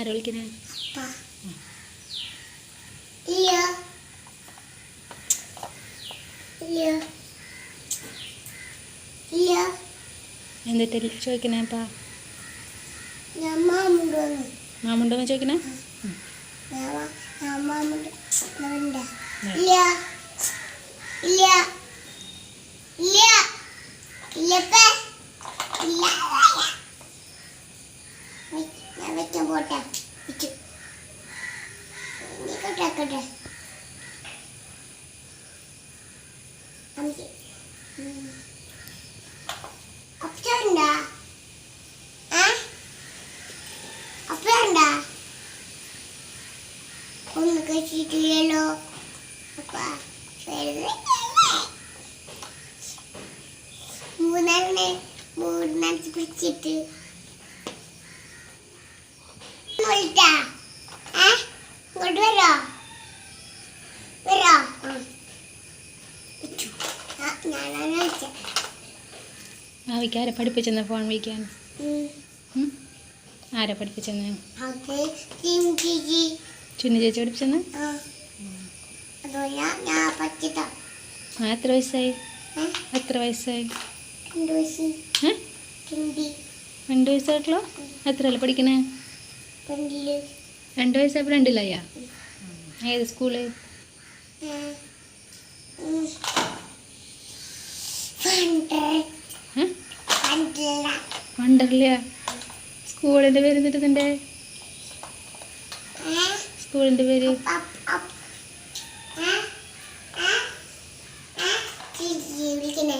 ആരാ വിളിക്കണേ? എന്നിട്ടില്ല ചോദിക്കണേപ്പാ? മാമുണ്ടോന്ന് ചോദിക്കണേ? ഒന്ന് കഴിച്ചിട്ടില്ലല്ലോ മൂന്നെണ്ണം പിടിച്ചിട്ട് ഇങ്ങോട്ട് വരോ ഞാനാണ് വെച്ച ആവിക്ക് ആരെ പഠിപ്പിച്ചെന്ന് ഫോൺ വിളിക്കാൻ? ആരാ പഠിപ്പിച്ചെന്ന്? ചുന്നി ചേച്ചി പഠിപ്പിച്ചെന്ന്? എത്ര വയസ്സായി? 2 വയസ്സായിട്ടുള്ളൂ? എത്രയല്ല പഠിക്കണേ? 2 വയസ്സായപ്പോൾ 2-ലായാ? ഏത് സ്കൂള്? വണ്ടർലയാ? സ്കൂളിൻ്റെ പേര് എന്നിട്ട് നിൻ്റെ സ്കൂളിൻ്റെ പേര്? വിളിക്കണേ